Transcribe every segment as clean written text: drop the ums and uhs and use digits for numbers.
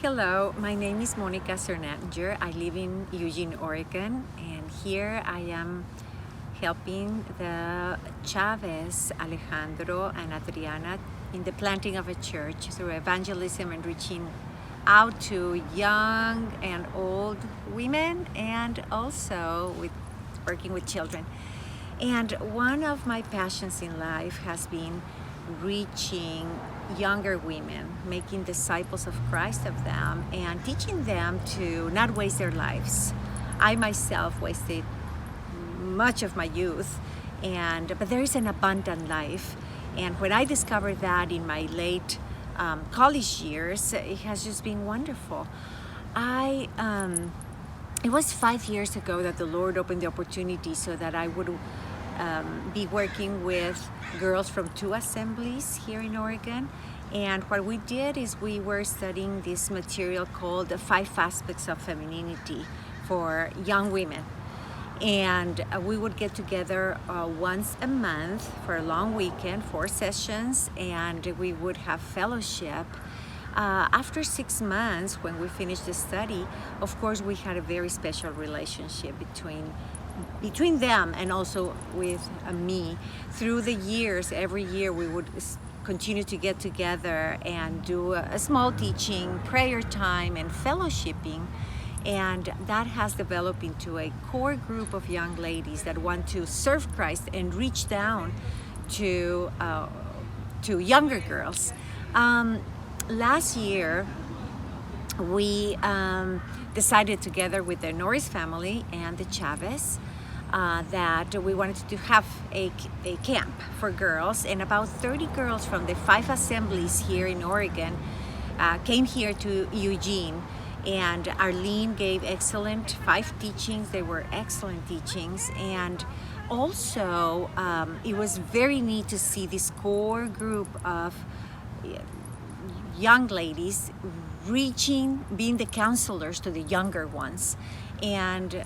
Hello, my name is Sernatinger. I live in Eugene, Oregon, and here I am helping the Chavez, Alejandro, and Adriana in the planting of a church through evangelism and reaching out to young and old women, and also with working with children. And one of my passions in life has been reaching younger women, making disciples of Christ of them, and teaching them to not waste their lives. I myself wasted much of my youth, but there is an abundant life. And when I discovered that in my late college years, it has just been wonderful. It was 5 years ago that the Lord opened the opportunity so that I would be working with girls from 2 assemblies here in Oregon. And what we did is we were studying this material called the 5 aspects of femininity for young women. And we would get together once a month for a long weekend, 4 sessions, and we would have fellowship. After 6 months, when we finished the study, of course, we had a very special relationship between them and also with me. Through the years, every year we would continue to get together and do a small teaching, prayer time, and fellowshipping. And that has developed into a core group of young ladies that want to serve Christ and reach down to younger girls. Last year, we decided together with the Norris family and the Chavez that we wanted to have a camp for girls, and about 30 girls from the 5 assemblies here in Oregon came here to Eugene. And Arlene gave excellent 5 teachings. They were excellent teachings. And also, it was very neat to see this core group of young ladies being the counselors to the younger ones. And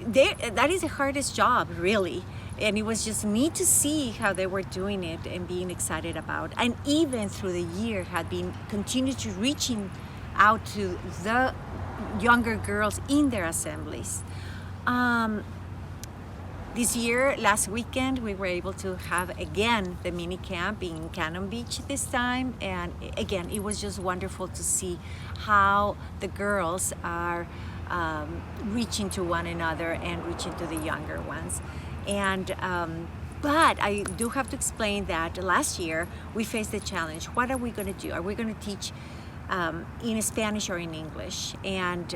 that is the hardest job, really. And it was just neat to see how they were doing it and being excited about. And even through the year had been continued to reaching out to the younger girls in their assemblies. This year, last weekend, we were able to have again the mini camp in Cannon Beach this time, and again, it was just wonderful to see how the girls are reaching to one another and reaching to the younger ones. But I do have to explain that last year we faced the challenge. What are we going to do? Are we going to teach in Spanish or in English? And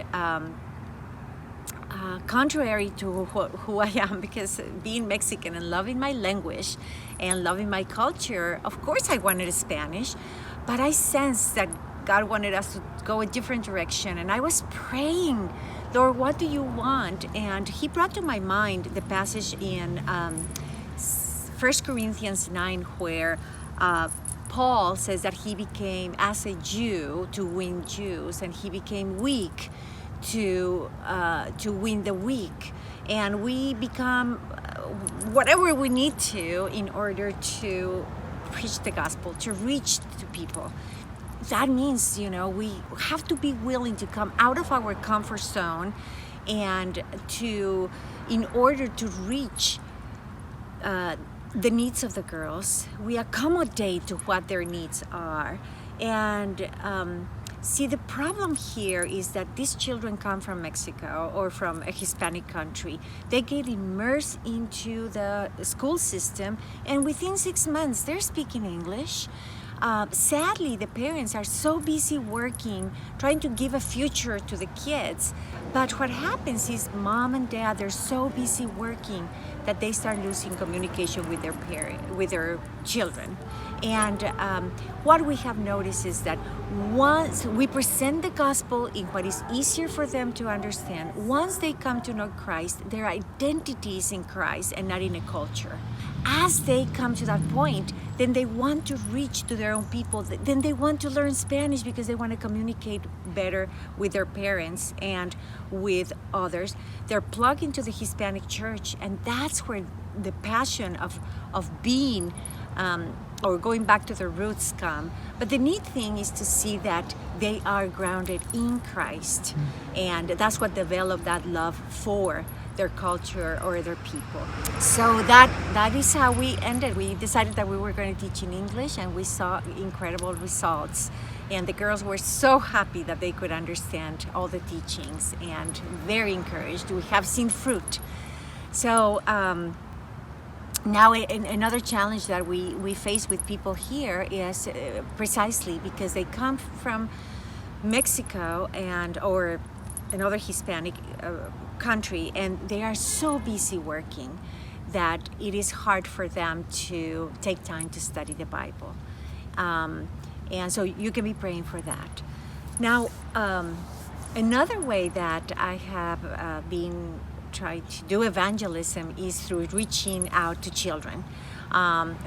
contrary to who I am, because being Mexican and loving my language and loving my culture, of course I wanted Spanish, but I sensed that God wanted us to go a different direction. And I was praying, Lord, what do you want? And He brought to my mind the passage in 1 Corinthians 9 where Paul says that he became as a Jew to win Jews, and he became weak to win the weak. And we become whatever we need to in order to preach the gospel, to reach to people. That means, we have to be willing to come out of our comfort zone and in order to reach the needs of the girls, we accommodate to what their needs are. And see, the problem here is that these children come from Mexico or from a Hispanic country. They get immersed into the school system, and within 6 months, they're speaking English. Sadly, the parents are so busy working, trying to give a future to the kids. But what happens is mom and dad, they're so busy working that they start losing communication with their children. And what we have noticed is that once we present the gospel in what is easier for them to understand, once they come to know Christ, their identity is in Christ and not in a culture. As they come to that point, then they want to reach to their own people. Then they want to learn Spanish because they want to communicate better with their parents and with others. They're plugged into the Hispanic church, and that's where the passion of being or going back to their roots come. But the neat thing is to see that they are grounded in Christ, and that's what developed that love for their culture or their people. So that is how we ended. We decided that we were going to teach in English, and we saw incredible results. And the girls were so happy that they could understand all the teachings and very encouraged. We have seen fruit. So now another challenge that we face with people here is precisely because they come from Mexico or another Hispanic country, and they are so busy working that it is hard for them to take time to study the Bible. And so you can be praying for that. Now, another way that I have been trying to do evangelism is through reaching out to children,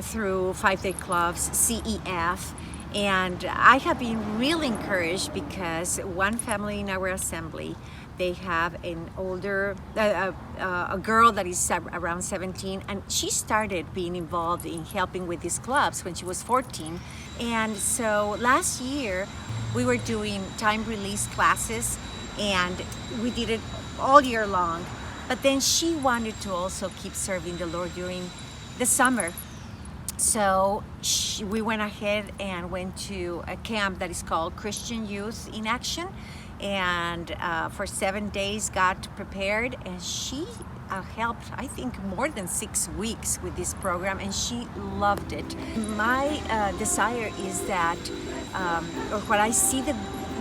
through 5-day clubs, CEF. And I have been really encouraged because one family in our assembly, they have an older, a girl that is around 17, and she started being involved in helping with these clubs when she was 14. And so last year we were doing time release classes, and we did it all year long. But then she wanted to also keep serving the Lord during the summer. So we went ahead and went to a camp that is called Christian Youth in Action, and for 7 days got prepared, and she helped, I think, more than 6 weeks with this program, and she loved it. My desire is that, or what I see that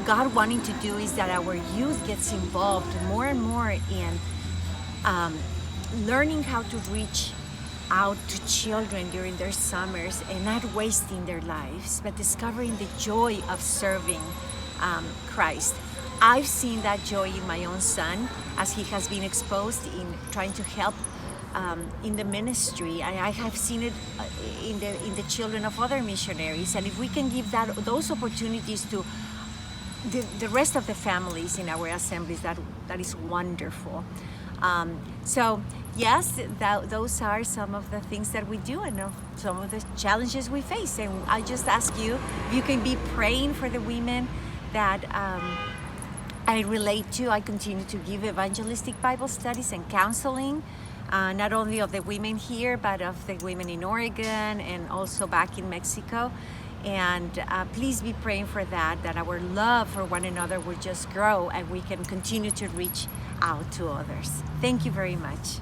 God wanting to do is that our youth gets involved more and more in learning how to reach out to children during their summers and not wasting their lives, but discovering the joy of serving Christ. I've seen that joy in my own son as he has been exposed in trying to help in the ministry. I have seen it in the children of other missionaries, and if we can give those opportunities to the rest of the families in our assemblies, that is wonderful. So yes, those are some of the things that we do and some of the challenges we face. And I just ask you if you can be praying for the women that I relate to. I continue to give evangelistic Bible studies and counseling, not only of the women here, but of the women in Oregon and also back in Mexico. And please be praying for that our love for one another will just grow and we can continue to reach out to others. Thank you very much.